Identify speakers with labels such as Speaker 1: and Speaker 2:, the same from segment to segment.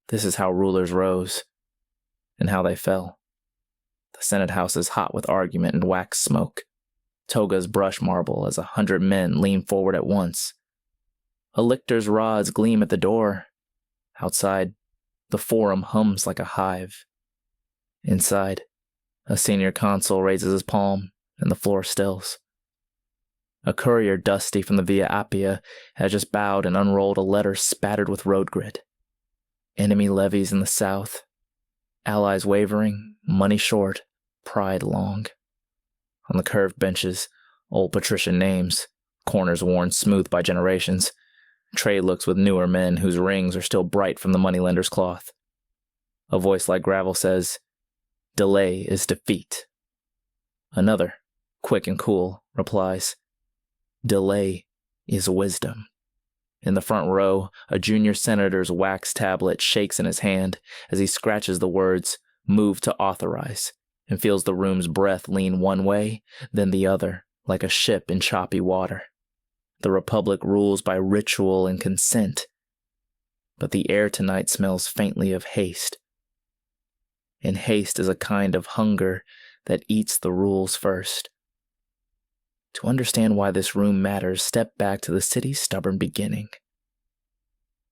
Speaker 1: This is how rulers rose, and how they fell. The Senate House is hot with argument and wax smoke. Togas brush marble as 100 men lean forward at once. A lictor's rods gleam at the door. Outside, the forum hums like a hive. Inside, a senior consul raises his palm, and the floor stills. A courier dusty from the Via Appia has just bowed and unrolled a letter spattered with road grit. Enemy levies in the south. Allies wavering, money short, pride long. On the curved benches, old patrician names, corners worn smooth by generations. Trade looks with newer men whose rings are still bright from the moneylender's cloth. A voice like gravel says, "Delay is defeat." Another, quick and cool, replies, "Delay is wisdom." In the front row, a junior senator's wax tablet shakes in his hand as he scratches the words, "Move to authorize," and feels the room's breath lean one way, then the other, like a ship in choppy water. The Republic rules by ritual and consent, but the air tonight smells faintly of haste. And haste is a kind of hunger that eats the rules first. To understand why this room matters, step back to the city's stubborn beginning.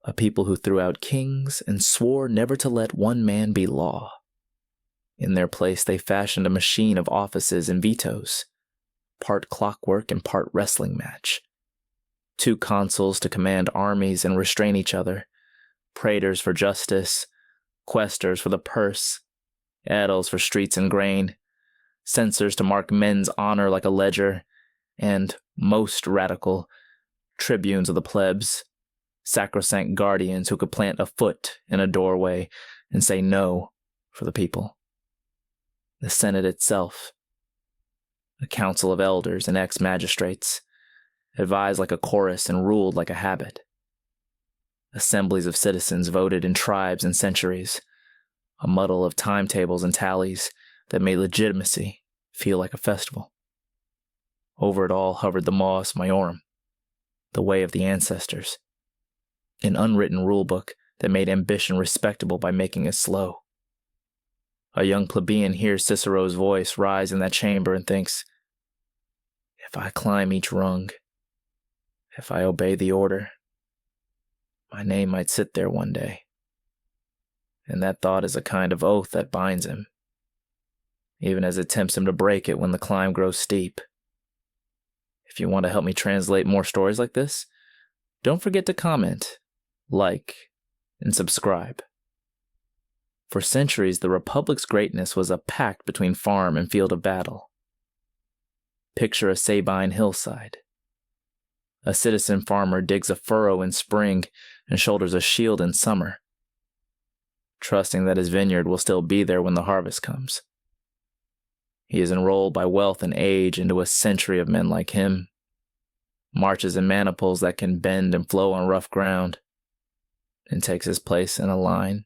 Speaker 1: A people who threw out kings and swore never to let one man be law. In their place, they fashioned a machine of offices and vetoes, part clockwork and part wrestling match. 2 consuls to command armies and restrain each other, praetors for justice, quaestors for the purse, aedles for streets and grain, censors to mark men's honor like a ledger, and, most radical, tribunes of the plebs, sacrosanct guardians who could plant a foot in a doorway and say no for the people. The Senate itself, a council of elders and ex-magistrates, advised like a chorus and ruled like a habit. Assemblies of citizens voted in tribes and centuries, a muddle of timetables and tallies that made legitimacy feel like a festival. Over it all hovered the Mos Maiorum, the way of the ancestors, an unwritten rulebook that made ambition respectable by making it slow. A young plebeian hears Cicero's voice rise in that chamber and thinks, if I climb each rung, if I obey the order, my name might sit there one day. And that thought is a kind of oath that binds him, even as it tempts him to break it when the climb grows steep. If you want to help me translate more stories like this, don't forget to comment, like, and subscribe. For centuries, the Republic's greatness was a pact between farm and field of battle. Picture a Sabine hillside. A citizen farmer digs a furrow in spring and shoulders a shield in summer, trusting that his vineyard will still be there when the harvest comes. He is enrolled by wealth and age into a century of men like him, marches in maniples that can bend and flow on rough ground, and takes his place in a line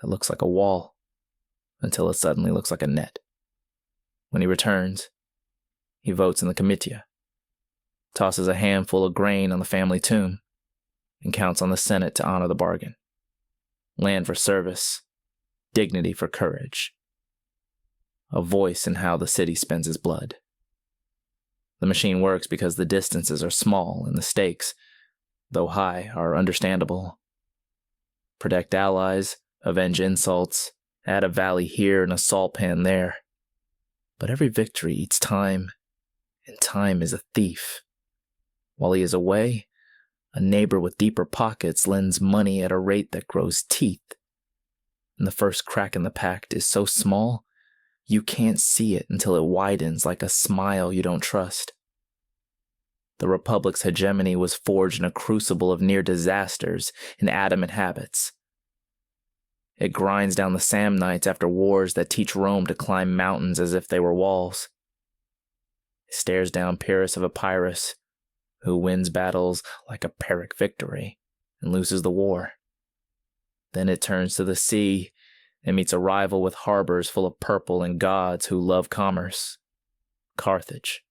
Speaker 1: that looks like a wall until it suddenly looks like a net. When he returns, he votes in the comitia, tosses a handful of grain on the family tomb, and counts on the Senate to honor the bargain. Land for service, dignity for courage. A voice in how the city spends its blood. The machine works because the distances are small and the stakes, though high, are understandable. Protect allies, avenge insults, add a valley here and a salt pan there. But every victory eats time, and time is a thief. While he is away, a neighbor with deeper pockets lends money at a rate that grows teeth. And the first crack in the pact is so small, you can't see it until it widens like a smile you don't trust. The Republic's hegemony was forged in a crucible of near disasters and adamant habits. It grinds down the Samnites after wars that teach Rome to climb mountains as if they were walls. It stares down Pyrrhus of Epirus, who wins battles like a Pyrrhic victory and loses the war. Then it turns to the sea and meets a rival with harbors full of purple and gods who love commerce, Carthage.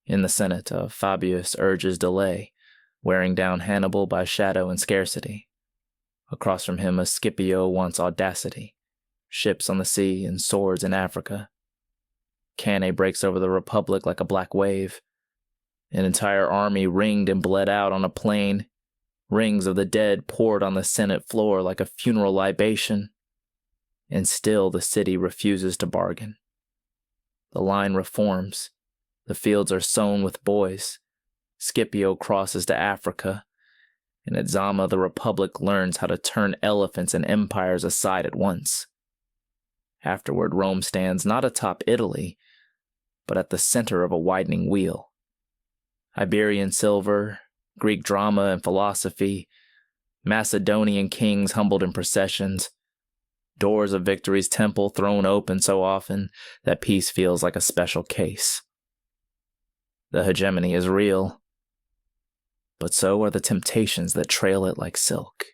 Speaker 1: In the Senate, Fabius urges delay, wearing down Hannibal by shadow and scarcity. Across from him, a Scipio wants audacity, ships on the sea and swords in Africa. Cannae breaks over the Republic like a black wave. An entire army ringed and bled out on a plain. Rings of the dead poured on the Senate floor like a funeral libation. And still the city refuses to bargain. The line reforms. The fields are sown with boys. Scipio crosses to Africa. And at Zama, the Republic learns how to turn elephants and empires aside at once. Afterward, Rome stands not atop Italy, but at the center of a widening wheel. Iberian silver, Greek drama and philosophy, Macedonian kings humbled in processions, doors of victory's temple thrown open so often that peace feels like a special case. The hegemony is real, but so are the temptations that trail it like silk.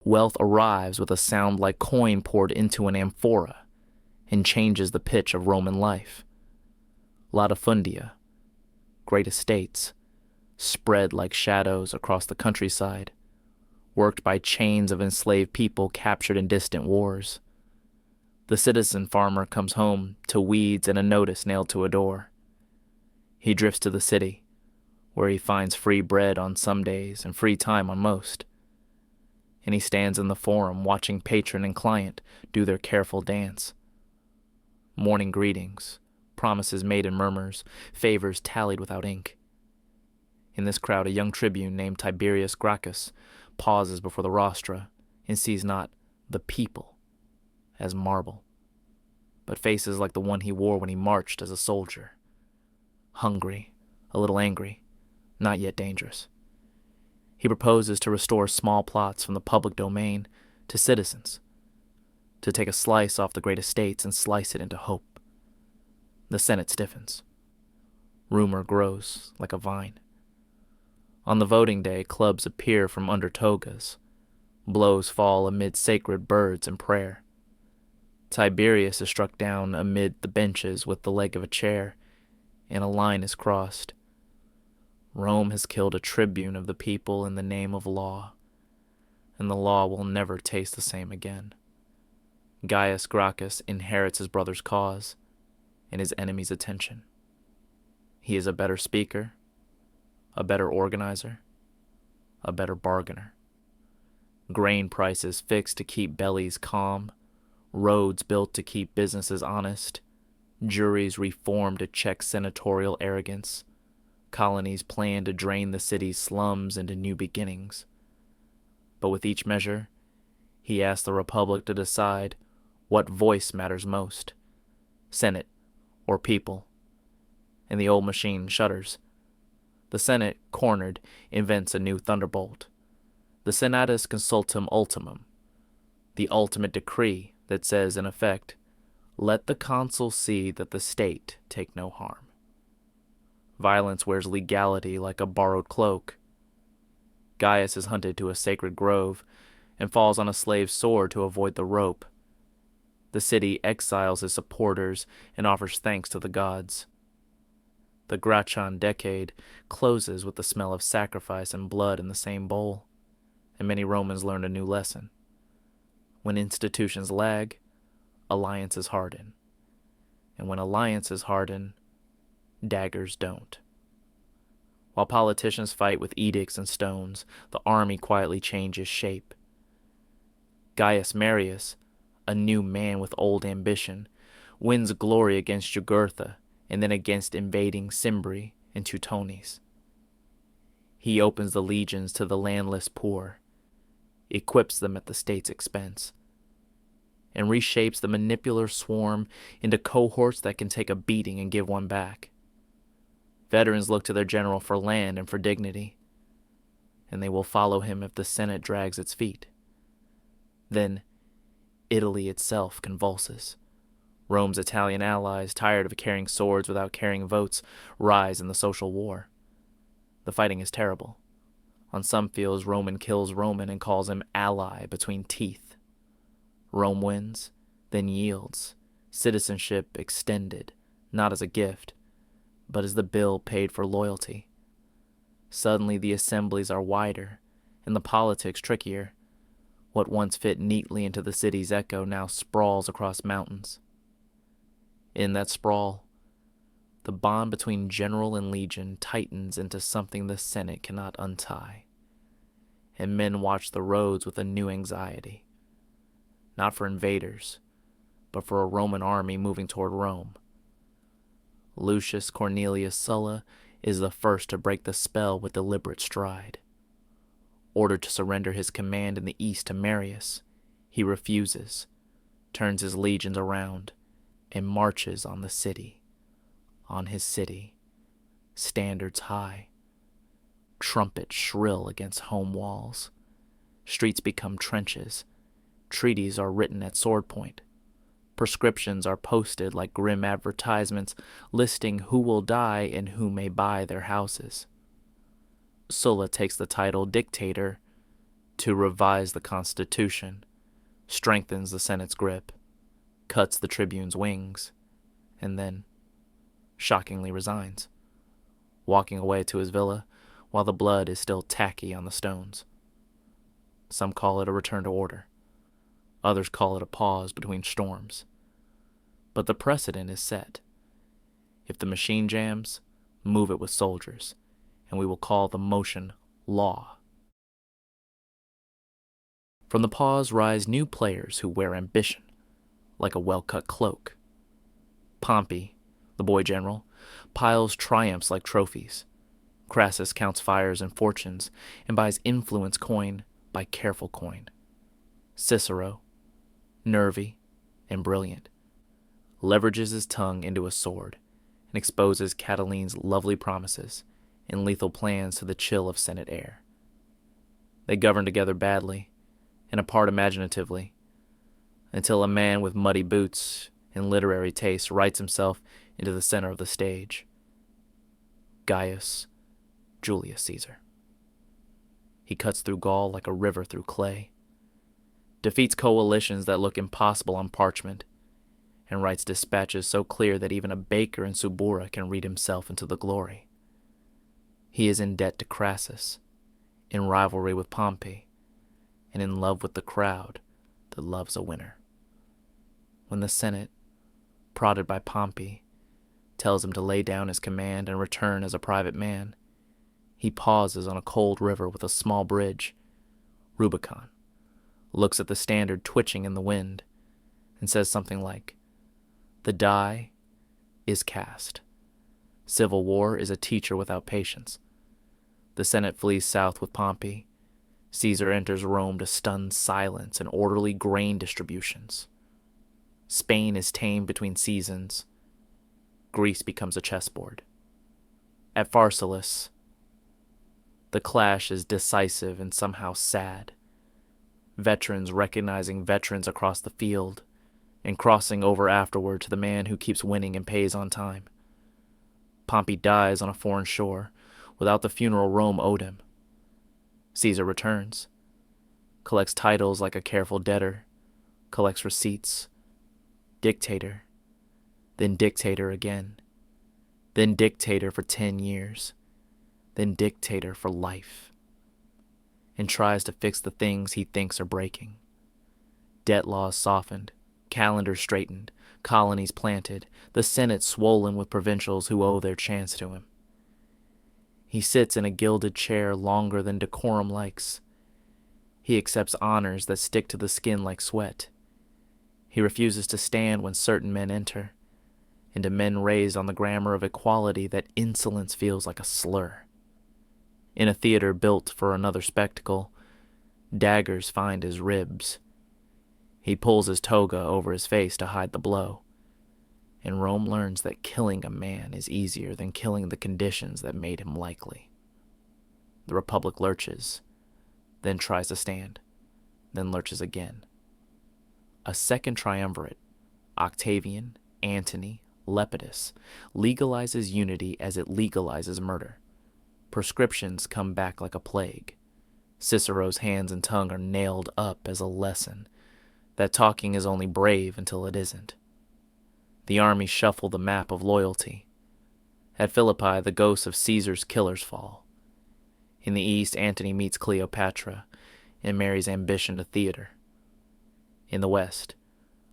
Speaker 1: Wealth arrives with a sound like coin poured into an amphora and changes the pitch of Roman life. Latifundia, great estates, spread like shadows across the countryside, worked by chains of enslaved people captured in distant wars. The citizen farmer comes home to weeds and a notice nailed to a door. He drifts to the city, where he finds free bread on some days and free time on most. And he stands in the forum watching patron and client do their careful dance. Morning greetings, promises made in murmurs, favors tallied without ink. In this crowd, a young tribune named Tiberius Gracchus pauses before the rostra and sees not the people as marble, but faces like the one he wore when he marched as a soldier. Hungry, a little angry, not yet dangerous. He proposes to restore small plots from the public domain to citizens, to take a slice off the great estates and slice it into hope. The Senate stiffens. Rumor grows like a vine. On the voting day, clubs appear from under togas. Blows fall amid sacred birds and prayer. Tiberius is struck down amid the benches with the leg of a chair, and a line is crossed. Rome has killed a tribune of the people in the name of law, and the law will never taste the same again. Gaius Gracchus inherits his brother's cause and his enemy's attention. He is a better speaker, a better organizer, a better bargainer. Grain prices fixed to keep bellies calm, roads built to keep businesses honest, juries reformed to check senatorial arrogance, colonies planned to drain the city's slums into new beginnings. But with each measure, he asked the Republic to decide what voice matters most, Senate or people. And the old machine shudders. The Senate, cornered, invents a new thunderbolt. The Senatus Consultum Ultimum, the ultimate decree that says, in effect, let the consul see that the state take no harm. Violence wears legality like a borrowed cloak. Gaius is hunted to a sacred grove and falls on a slave's sword to avoid the rope. The city exiles his supporters and offers thanks to the gods. The Gracchian decade closes with the smell of sacrifice and blood in the same bowl, and many Romans learned a new lesson. When institutions lag, alliances harden. And when alliances harden, daggers don't. While politicians fight with edicts and stones, the army quietly changes shape. Gaius Marius, a new man with old ambition, wins glory against Jugurtha and then against invading Cimbri and Teutones. He opens the legions to the landless poor, equips them at the state's expense, and reshapes the manipular swarm into cohorts that can take a beating and give one back. Veterans look to their general for land and for dignity, and they will follow him if the Senate drags its feet. Then Italy itself convulses. Rome's Italian allies, tired of carrying swords without carrying votes, rise in the social war. The fighting is terrible. On some fields, Roman kills Roman and calls him ally between teeth. Rome wins, then yields, citizenship extended, not as a gift, but as the bill paid for loyalty. Suddenly the assemblies are wider, and the politics trickier. What once fit neatly into the city's echo now sprawls across mountains. In that sprawl, the bond between general and legion tightens into something the Senate cannot untie, and men watch the roads with a new anxiety, not for invaders, but for a Roman army moving toward Rome. Lucius Cornelius Sulla is the first to break the spell with deliberate stride. Ordered to surrender his command in the east to Marius, he refuses, turns his legions around, and marches on the city. On his city, standards high, trumpets shrill against home walls. Streets become trenches, treaties are written at sword point. Prescriptions are posted like grim advertisements listing who will die and who may buy their houses. Sulla takes the title dictator to revise the Constitution, strengthens the Senate's grip, cuts the tribune's wings, and then, shockingly, resigns, walking away to his villa while the blood is still tacky on the stones. Some call it a return to order. Others call it a pause between storms. But the precedent is set. If the machine jams, move it with soldiers, and we will call the motion law. From the pause rise new players who wear ambition, like a well-cut cloak. Pompey, the boy general, piles triumphs like trophies. Crassus counts fires and fortunes, and buys influence coin by careful coin. Cicero, nervy and brilliant, leverages his tongue into a sword and exposes Catiline's lovely promises and lethal plans to the chill of Senate air. They govern together badly and apart imaginatively, until a man with muddy boots and literary taste writes himself into the center of the stage. Gaius Julius Caesar. He cuts through Gaul like a river through clay, defeats coalitions that look impossible on parchment, and writes dispatches so clear that even a baker in Subura can read himself into the glory. He is in debt to Crassus, in rivalry with Pompey, and in love with the crowd that loves a winner. When the Senate, prodded by Pompey, tells him to lay down his command and return as a private man, he pauses on a cold river with a small bridge, Rubicon, looks at the standard twitching in the wind, and says something like, "The die is cast. Civil war is a teacher without patience." The Senate flees south with Pompey. Caesar enters Rome to stun silence and orderly grain distributions. Spain is tamed between seasons. Greece becomes a chessboard. At Pharsalus, the clash is decisive and somehow sad. Veterans recognizing veterans across the field and crossing over afterward to the man who keeps winning and pays on time. Pompey dies on a foreign shore without the funeral Rome owed him. Caesar returns, collects titles like a careful debtor, collects receipts, dictator, then dictator again, then dictator for 10 years, then dictator for life, and tries to fix the things he thinks are breaking. Debt laws softened, calendars straightened, colonies planted, the Senate swollen with provincials who owe their chance to him. He sits in a gilded chair longer than decorum likes. He accepts honors that stick to the skin like sweat. He refuses to stand when certain men enter, and to men raised on the grammar of equality that insolence feels like a slur. In a theater built for another spectacle, daggers find his ribs. He pulls his toga over his face to hide the blow, and Rome learns that killing a man is easier than killing the conditions that made him likely. The Republic lurches, then tries to stand, then lurches again. A second triumvirate, Octavian, Antony, Lepidus, legalizes unity as it legalizes murder. Prescriptions come back like a plague. Cicero's hands and tongue are nailed up as a lesson that talking is only brave until it isn't. The armies shuffle the map of loyalty. At Philippi, the ghosts of Caesar's killers fall. In the East, Antony meets Cleopatra and marries ambition to theater. In the West,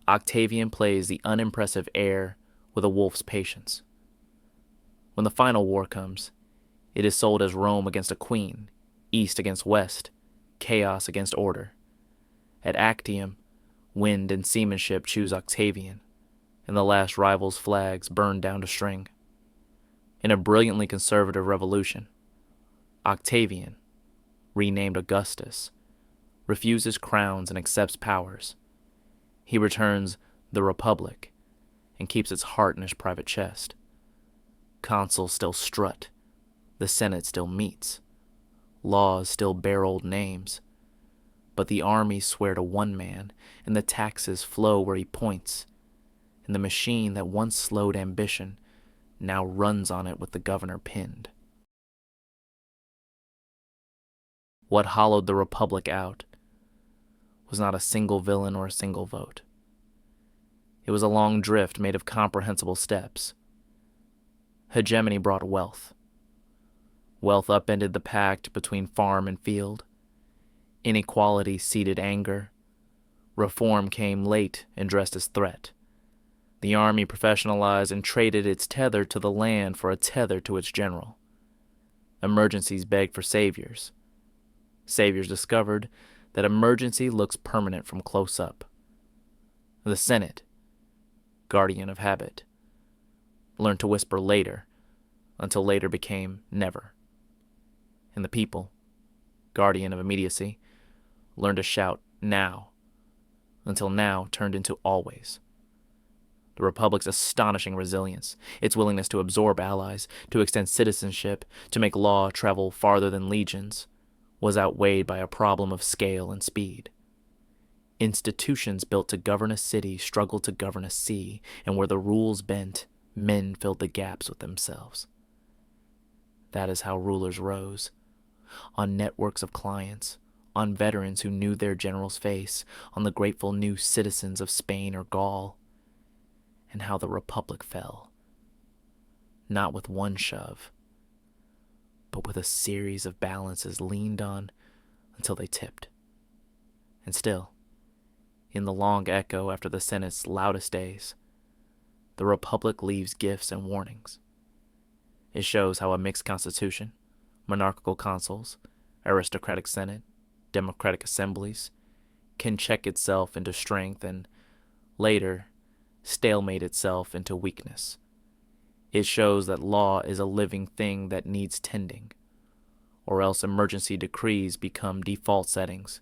Speaker 1: Octavian plays the unimpressive heir with a wolf's patience. When the final war comes, it is sold as Rome against a queen, East against West, chaos against order. At Actium, wind and seamanship choose Octavian, and the last rival's flags burn down to string. In a brilliantly conservative revolution, Octavian, renamed Augustus, refuses crowns and accepts powers. He returns the Republic and keeps its heart in his private chest. Consuls still strut, the Senate still meets, laws still bear old names, but the armies swear to one man, and the taxes flow where he points, and the machine that once slowed ambition now runs on it with the governor pinned. What hollowed the Republic out was not a single villain or a single vote. It was a long drift made of comprehensible steps. Hegemony brought wealth. Wealth upended the pact between farm and field. Inequality seeded anger. Reform came late and dressed as threat. The army professionalized and traded its tether to the land for a tether to its general. Emergencies begged for saviors. Saviors discovered that emergency looks permanent from close up. The Senate, guardian of habit, learned to whisper later, until later became never. And the people, guardian of immediacy, learned to shout now, until now turned into always. The Republic's astonishing resilience, its willingness to absorb allies, to extend citizenship, to make law travel farther than legions, was outweighed by a problem of scale and speed. Institutions built to govern a city struggled to govern a sea, and where the rules bent, men filled the gaps with themselves. That is how rulers rose. On networks of clients, on veterans who knew their general's face, on the grateful new citizens of Spain or Gaul. And how the Republic fell. Not with one shove, but with a series of balances leaned on until they tipped. And still, in the long echo after the Senate's loudest days, the Republic leaves gifts and warnings. It shows how a mixed constitution, monarchical consuls, aristocratic Senate, democratic assemblies, can check itself into strength and, later, stalemate itself into weakness. It shows that law is a living thing that needs tending, or else emergency decrees become default settings.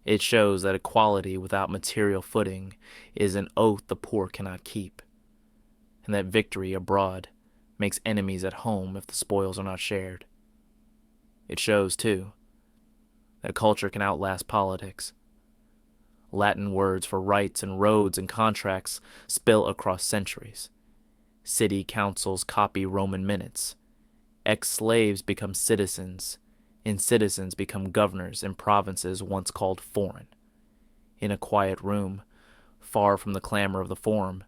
Speaker 1: It shows that equality without material footing is an oath the poor cannot keep, and that victory abroad makes enemies at home if the spoils are not shared. It shows, too, that culture can outlast politics. Latin words for rights and roads and contracts spill across centuries. City councils copy Roman minutes. Ex-slaves become citizens, and citizens become governors in provinces once called foreign. In a quiet room, far from the clamor of the forum,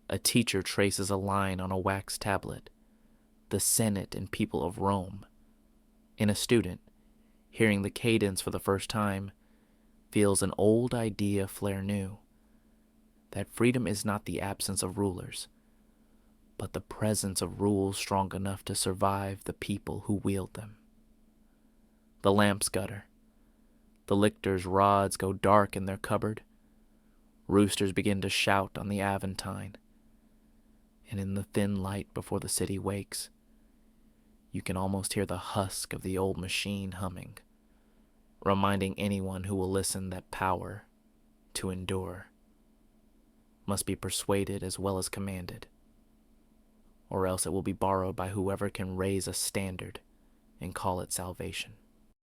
Speaker 1: a teacher traces a line on a wax tablet, the Senate and people of Rome. And a student, hearing the cadence for the first time, feels an old idea flare new, that freedom is not the absence of rulers, but the presence of rules strong enough to survive the people who wield them. The lamps gutter. The lictors' rods go dark in their cupboard. Roosters begin to shout on the Aventine. And in the thin light before the city wakes, you can almost hear the husk of the old machine humming, reminding anyone who will listen that power, to endure, must be persuaded as well as commanded, or else it will be borrowed by whoever can raise a standard and call it salvation.